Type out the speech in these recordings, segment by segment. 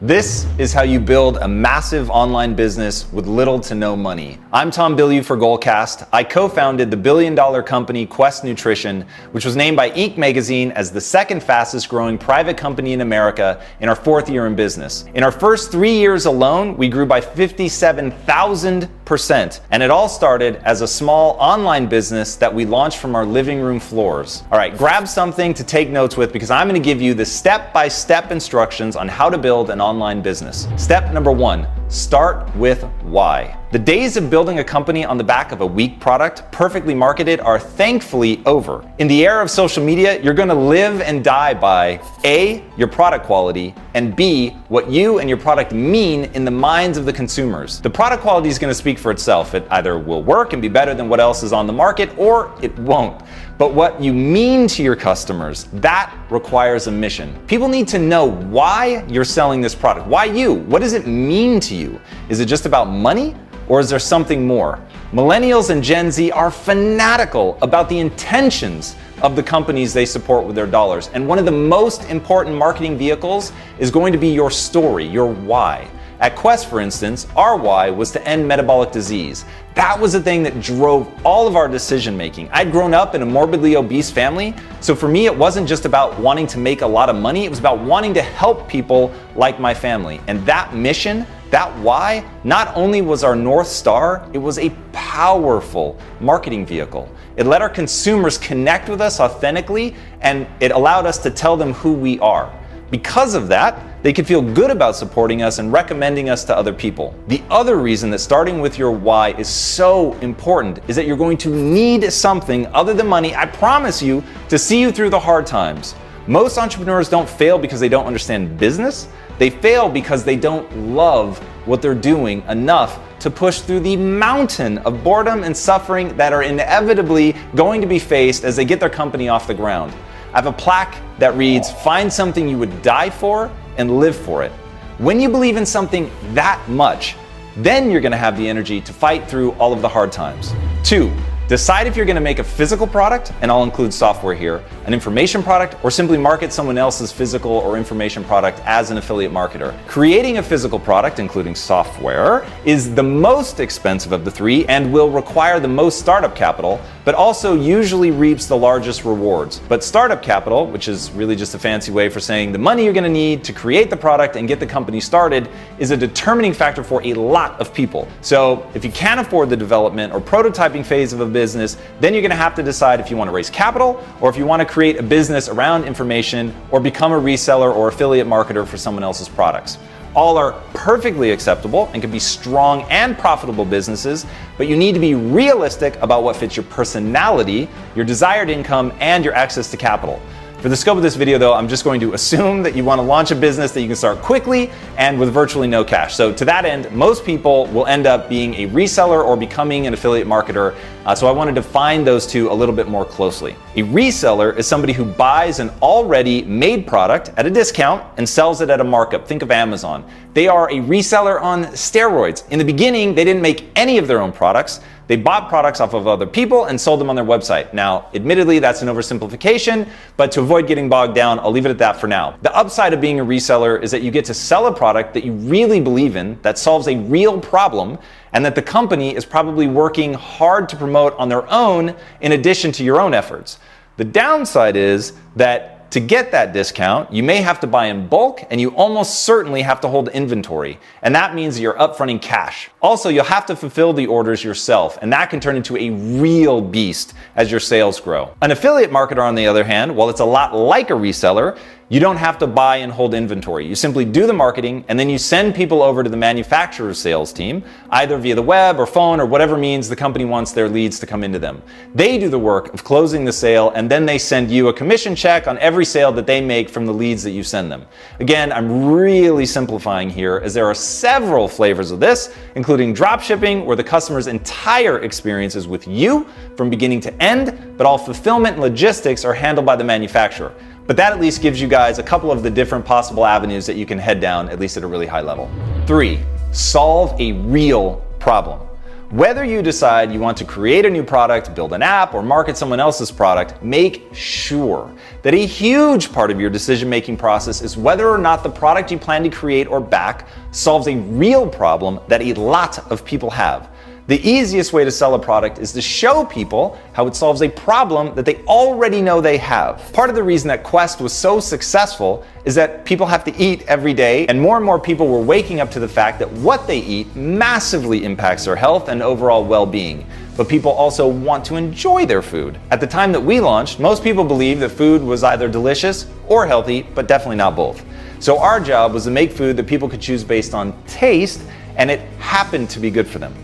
This is how you build a massive online business with little to no money. I'm Bilyeu for Goalcast. I co-founded the billion-dollar company Quest Nutrition, which was named by Inc. magazine as the second fastest growing private company in America in our fourth year in business. In our first 3 years alone, we grew by 57,000%. And it all started as a small online business that we launched from our living room floors. All right, grab something to take notes with because I'm going to give you the step-by-step instructions on how to build an online business. Step number 1, start with why. The days of building a company on the back of a weak product, perfectly marketed, are thankfully over. In the era of social media, you're going to live and die by A, your product quality, and B, what you and your product mean in the minds of the consumers. The product quality is going to speak for itself. It either will work and be better than what else is on the market, or it won't. But what you mean to your customers, that requires a mission. People need to know why you're selling this product. Why you? What does it mean to you? Is it just about money? Or is there something more? Millennials and Gen Z are fanatical about the intentions of the companies they support with their dollars. And one of the most important marketing vehicles is going to be your story, your why. At Quest, for instance, our why was to end metabolic disease. That was the thing that drove all of our decision making. I'd grown up in a morbidly obese family, so for me it wasn't just about wanting to make a lot of money, it was about wanting to help people like my family. And that mission, that why, not only was our North Star, it was a powerful marketing vehicle. It let our consumers connect with us authentically, and it allowed us to tell them who we are. Because of that, they could feel good about supporting us and recommending us to other people. The other reason that starting with your why is so important is that you're going to need something other than money, I promise you, to see you through the hard times. Most entrepreneurs don't fail because they don't understand business. They fail because they don't love what they're doing enough to push through the mountain of boredom and suffering that are inevitably going to be faced as they get their company off the ground. I have a plaque that reads, "Find something you would die for and live for it." When you believe in something that much, then you're going to have the energy to fight through all of the hard times. 2, decide if you're going to make a physical product, and I'll include software here, an information product, or simply market someone else's physical or information product as an affiliate marketer. Creating a physical product, including software, is the most expensive of the three and will require the most startup capital, but also usually reaps the largest rewards. But startup capital, which is really just a fancy way for saying the money you're going to need to create the product and get the company started, is a determining factor for a lot of people. So if you can't afford the development or prototyping phase of a business, then you're going to have to decide if you want to raise capital or if you want to create a business around information or become a reseller or affiliate marketer for someone else's products. All are perfectly acceptable and can be strong and profitable businesses, but you need to be realistic about what fits your personality, your desired income, and your access to capital. For the scope of this video though, I'm just going to assume that you want to launch a business that you can start quickly and with virtually no cash. So to that end, most people will end up being a reseller or becoming an affiliate marketer. So I want to define those two a little bit more closely. A reseller is somebody who buys an already made product at a discount and sells it at a markup. Think of Amazon. They are a reseller on steroids. In the beginning, they didn't make any of their own products. They bought products off of other people and sold them on their website. Now, admittedly, that's an oversimplification, but to avoid getting bogged down, I'll leave it at that for now. The upside of being a reseller is that you get to sell a product that you really believe in, that solves a real problem, and that the company is probably working hard to promote on their own in addition to your own efforts. The downside is that to get that discount, you may have to buy in bulk and you almost certainly have to hold inventory. And that means you're upfronting cash. Also, you'll have to fulfill the orders yourself, and that can turn into a real beast as your sales grow. An affiliate marketer, on the other hand, while it's a lot like a reseller, you don't have to buy and hold inventory. You simply do the marketing and then you send people over to the manufacturer's sales team, either via the web or phone or whatever means the company wants their leads to come into them. They do the work of closing the sale and then they send you a commission check on every sale that they make from the leads that you send them. Again, I'm really simplifying here as there are several flavors of this, including drop shipping, where the customer's entire experience is with you from beginning to end, but all fulfillment and logistics are handled by the manufacturer. But that at least gives you guys a couple of the different possible avenues that you can head down, at least at a really high level. 3, solve a real problem. Whether you decide you want to create a new product, build an app, or market someone else's product, make sure that a huge part of your decision-making process is whether or not the product you plan to create or back solves a real problem that a lot of people have. The easiest way to sell a product is to show people how it solves a problem that they already know they have. Part of the reason that Quest was so successful is that people have to eat every day, and more people were waking up to the fact that what they eat massively impacts their health and overall well-being. But people also want to enjoy their food. At the time that we launched, most people believed that food was either delicious or healthy, but definitely not both. So our job was to make food that people could choose based on taste, and it happened to be good for them.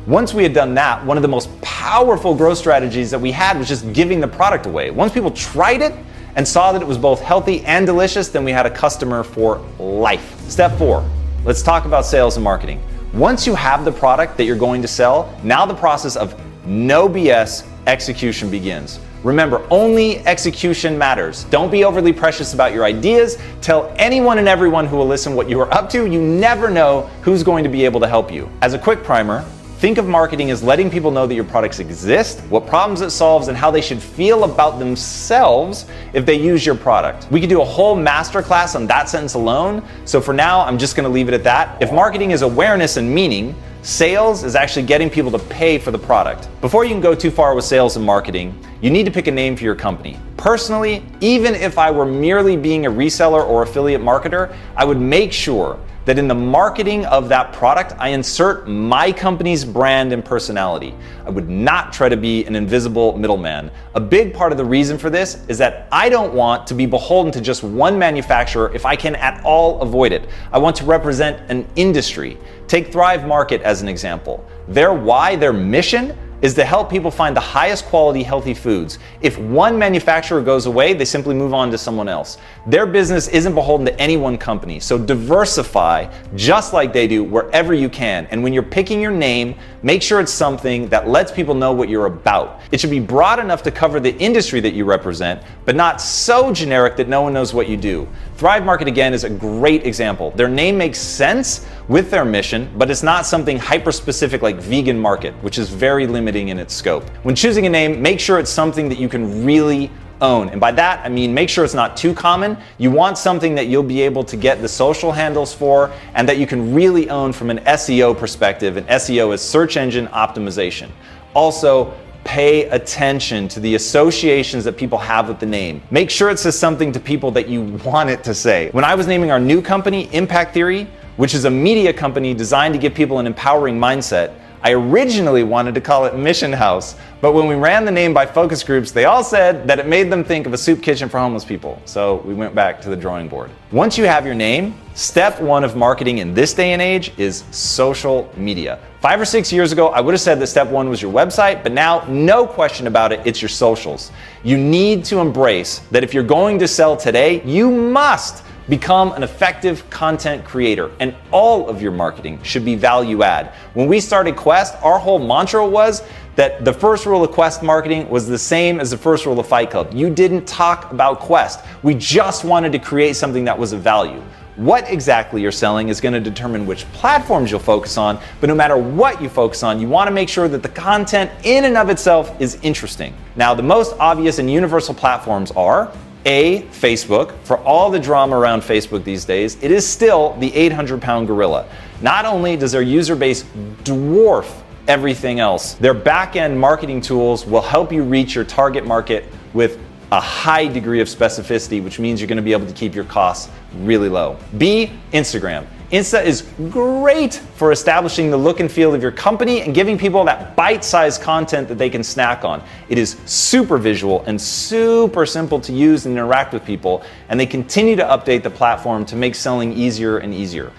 Once we had done that, one of the most powerful growth strategies that we had was just giving the product away. Once people tried it and saw that it was both healthy and delicious, then we had a customer for life. Step 4, let's talk about sales and marketing. Once you have the product that you're going to sell, now the process of no BS execution begins. Remember, only execution matters. Don't be overly precious about your ideas. Tell anyone and everyone who will listen what you are up to. You never know who's going to be able to help you. As a quick primer, think of marketing as letting people know that your products exist, what problems it solves, and how they should feel about themselves if they use your product. We could do a whole masterclass on that sentence alone, so for now, I'm just gonna leave it at that. If marketing is awareness and meaning, sales is actually getting people to pay for the product. Before you can go too far with sales and marketing, you need to pick a name for your company. Personally, even if I were merely being a reseller or affiliate marketer, I would make sure that in the marketing of that product, I insert my company's brand and personality. I would not try to be an invisible middleman. A big part of the reason for this is that I don't want to be beholden to just one manufacturer if I can at all avoid it. I want to represent an industry. Take Thrive Market as an example. Their why, their mission, is to help people find the highest quality healthy foods. If one manufacturer goes away, they simply move on to someone else. Their business isn't beholden to any one company, so diversify just like they do wherever you can. And when you're picking your name, make sure it's something that lets people know what you're about. It should be broad enough to cover the industry that you represent, but not so generic that no one knows what you do. Thrive Market, again, is a great example. Their name makes sense with their mission, but it's not something hyper-specific like Vegan Market, which is very limiting in its scope. When choosing a name, make sure it's something that you can really own. And by that, I mean make sure it's not too common. You want something that you'll be able to get the social handles for and that you can really own from an SEO perspective, and SEO is search engine optimization. Also, pay attention to the associations that people have with the name. Make sure it says something to people that you want it to say. When I was naming our new company, Impact Theory, which is a media company designed to give people an empowering mindset, I originally wanted to call it Mission House, but when we ran the name by focus groups, they all said that it made them think of a soup kitchen for homeless people. So we went back to the drawing board. Once you have your name, step 1 of marketing in this day and age is social media. 5 or 6 years ago, I would have said that step 1 was your website, but now, no question about it, it's your socials. You need to embrace that if you're going to sell today, you must become an effective content creator, and all of your marketing should be value add. When we started Quest, our whole mantra was that the first rule of Quest marketing was the same as the first rule of Fight Club. You didn't talk about Quest. We just wanted to create something that was of value. What exactly you're selling is going to determine which platforms you'll focus on, but no matter what you focus on, you want to make sure that the content in and of itself is interesting. Now, the most obvious and universal platforms are Facebook. For all the drama around Facebook these days, it is still the 800-pound gorilla. Not only does their user base dwarf everything else, their back-end marketing tools will help you reach your target market with a high degree of specificity, which means you're going to be able to keep your costs really low. Instagram. Insta is great for establishing the look and feel of your company and giving people that bite-sized content that they can snack on. It is super visual and super simple to use and interact with people, and they continue to update the platform to make selling easier and easier.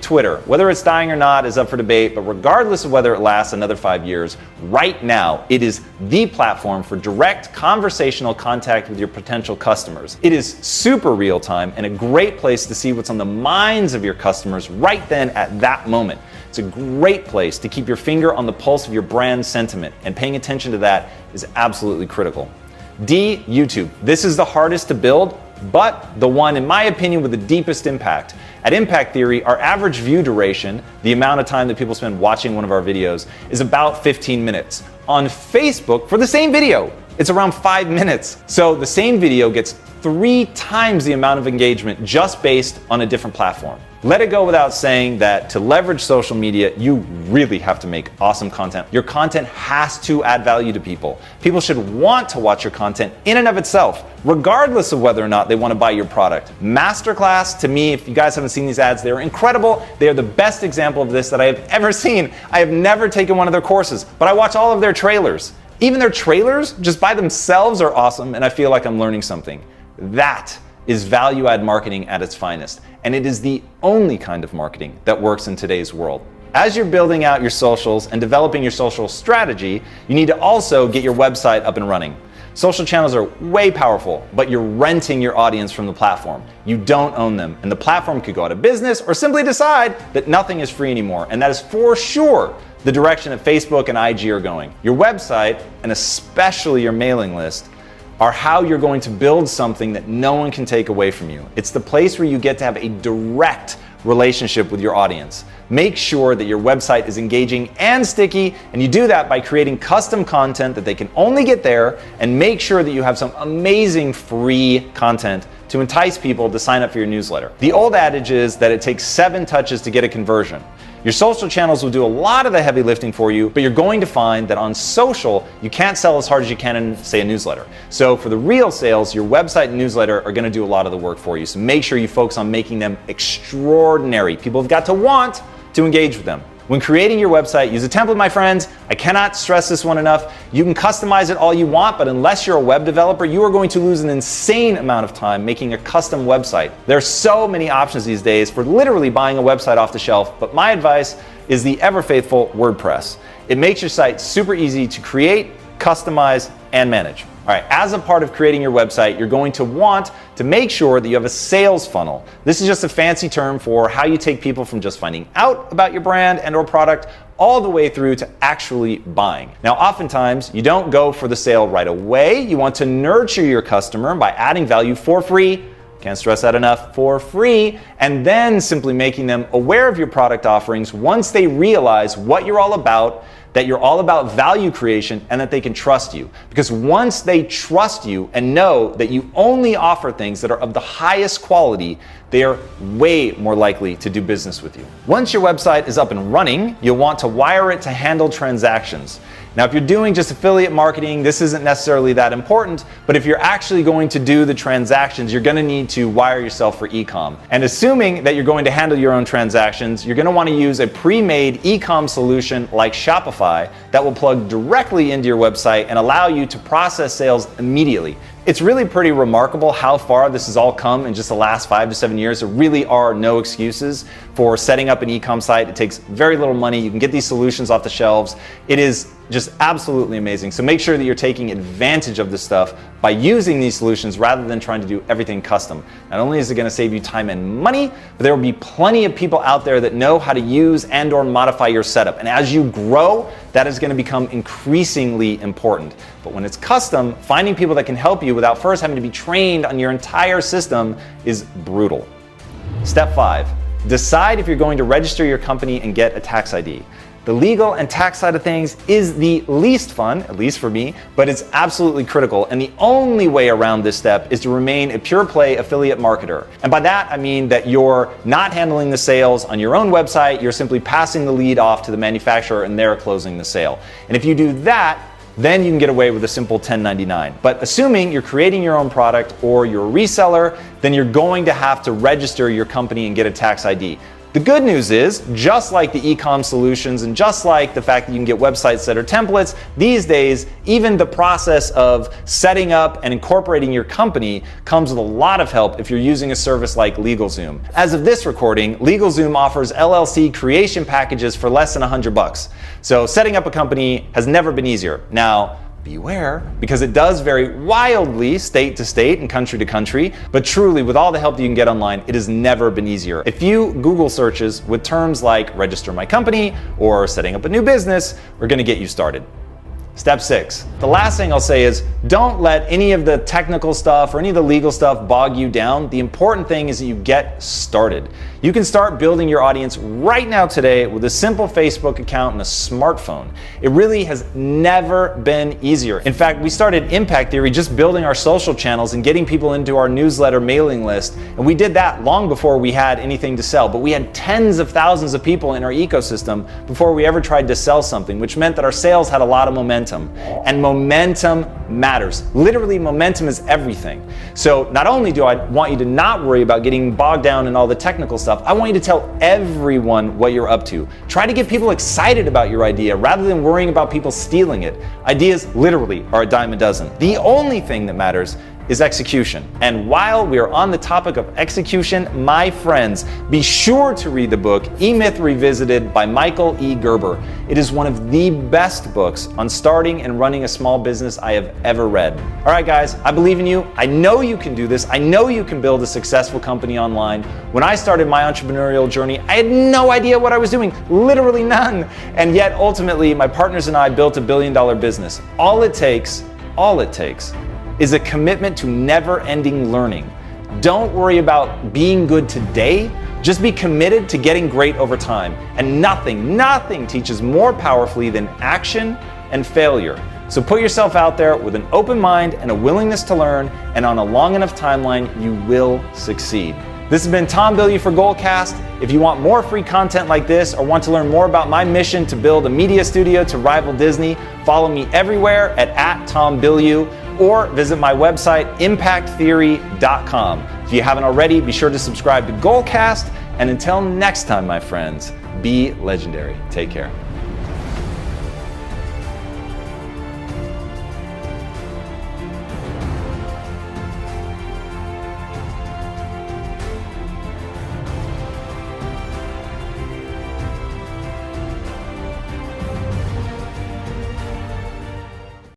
Twitter. Whether it's dying or not is up for debate, but regardless of whether it lasts another 5 years, right now it is the platform for direct conversational contact with your potential customers. It is super real-time and a great place to see what's on the minds of your customers right then at that moment. It's a great place to keep your finger on the pulse of your brand sentiment, and paying attention to that is absolutely critical. YouTube. This is the hardest to build, but the one, in my opinion, with the deepest impact. At Impact Theory, our average view duration, the amount of time that people spend watching one of our videos, is about 15 minutes. On Facebook, for the same video, it's around 5 minutes. So the same video gets 3 times the amount of engagement just based on a different platform. Let it go without saying that to leverage social media, you really have to make awesome content. Your content has to add value to people. People should want to watch your content in and of itself, regardless of whether or not they want to buy your product. Masterclass, to me, if you guys haven't seen these ads, they're incredible. They are the best example of this that I have ever seen. I have never taken one of their courses, but I watch all of their trailers. Even their trailers, just by themselves, are awesome, and I feel like I'm learning something. That is value-add marketing at its finest, and it is the only kind of marketing that works in today's world. As you're building out your socials and developing your social strategy, you need to also get your website up and running. Social channels are way powerful, but you're renting your audience from the platform. You don't own them, and the platform could go out of business or simply decide that nothing is free anymore, and that is for sure the direction that Facebook and IG are going. Your website, and especially your mailing list, are how you're going to build something that no one can take away from you. It's the place where you get to have a direct relationship with your audience. Make sure that your website is engaging and sticky, and you do that by creating custom content that they can only get there, and make sure that you have some amazing free content to entice people to sign up for your newsletter. The old adage is that it takes 7 touches to get a conversion. Your social channels will do a lot of the heavy lifting for you, but you're going to find that on social, you can't sell as hard as you can in, say, a newsletter. So for the real sales, your website and newsletter are going to do a lot of the work for you. So make sure you focus on making them extraordinary. People have got to want to engage with them. When creating your website, use a template, my friends. I cannot stress this one enough. You can customize it all you want, but unless you're a web developer, you are going to lose an insane amount of time making a custom website. There are so many options these days for literally buying a website off the shelf, but my advice is the ever faithful WordPress. It makes your site super easy to create, customize, and manage. All right, as a part of creating your website, you're going to want to make sure that you have a sales funnel. This is just a fancy term for how you take people from just finding out about your brand and or product all the way through to actually buying. Now, oftentimes, you don't go for the sale right away. You want to nurture your customer by adding value for free. Can't stress that enough, for free, and then simply making them aware of your product offerings once they realize what you're all about, that you're all about value creation, and that they can trust you. Because once they trust you and know that you only offer things that are of the highest quality, they are way more likely to do business with you. Once your website is up and running, you'll want to wire it to handle transactions. Now, if you're doing just affiliate marketing, this isn't necessarily that important, but if you're actually going to do the transactions, you're going to need to wire yourself for e-com. And assuming that you're going to handle your own transactions, you're going to want to use a pre-made e-com solution like Shopify that will plug directly into your website and allow you to process sales immediately. It's really pretty remarkable how far this has all come in just the last 5 to 7 years. There really are no excuses for setting up an e-com site. It takes very little money. You can get these solutions off the shelves. It is just absolutely amazing. So make sure that you're taking advantage of this stuff by using these solutions rather than trying to do everything custom. Not only is it going to save you time and money, but there will be plenty of people out there that know how to use and or modify your setup. And as you grow, that is going to become increasingly important. But when it's custom, finding people that can help you without first having to be trained on your entire system is brutal. Step 5, decide if you're going to register your company and get a tax ID. The legal and tax side of things is the least fun, at least for me, but it's absolutely critical. And the only way around this step is to remain a pure play affiliate marketer. And by that, I mean that you're not handling the sales on your own website, you're simply passing the lead off to the manufacturer and they're closing the sale. And if you do that, then you can get away with a simple 1099. But assuming you're creating your own product or you're a reseller, then you're going to have to register your company and get a tax ID. The good news is, just like the e-com solutions and just like the fact that you can get websites that are templates, these days, even the process of setting up and incorporating your company comes with a lot of help if you're using a service like LegalZoom. As of this recording, LegalZoom offers LLC creation packages for less than $100. So setting up a company has never been easier. Now, beware, because it does vary wildly state to state and country to country, but truly, with all the help that you can get online, it has never been easier. A few Google searches with terms like register my company or setting up a new business are going to get you started. Step 6. The last thing I'll say is don't let any of the technical stuff or any of the legal stuff bog you down. The important thing is that you get started. You can start building your audience right now today with a simple Facebook account and a smartphone. It really has never been easier. In fact, we started Impact Theory just building our social channels and getting people into our newsletter mailing list. And we did that long before we had anything to sell. But we had tens of thousands of people in our ecosystem before we ever tried to sell something, which meant that our sales had a lot of momentum. And momentum matters. Literally, momentum is everything. So not only do I want you to not worry about getting bogged down in all the technical stuff, I want you to tell everyone what you're up to. Try to get people excited about your idea rather than worrying about people stealing it. Ideas literally are a dime a dozen. The only thing that matters is execution. And while we are on the topic of execution, my friends, be sure to read the book E-Myth Revisited by Michael E. Gerber. It is one of the best books on starting and running a small business I have ever read. All right, guys, I believe in you. I know you can do this. I know you can build a successful company online. When I started my entrepreneurial journey, I had no idea what I was doing, literally none. And yet, ultimately, my partners and I built a billion-dollar business. All it takes is a commitment to never-ending learning. Don't worry about being good today. Just be committed to getting great over time. And nothing teaches more powerfully than action and failure. So put yourself out there with an open mind and a willingness to learn, and on a long enough timeline, you will succeed. This has been Tom Bilyeu for Goalcast. If you want more free content like this or want to learn more about my mission to build a media studio to rival Disney, follow me everywhere at Tom Bilyeu, or visit my website, impacttheory.com. If you haven't already, be sure to subscribe to Goalcast. And until next time, my friends, be legendary. Take care.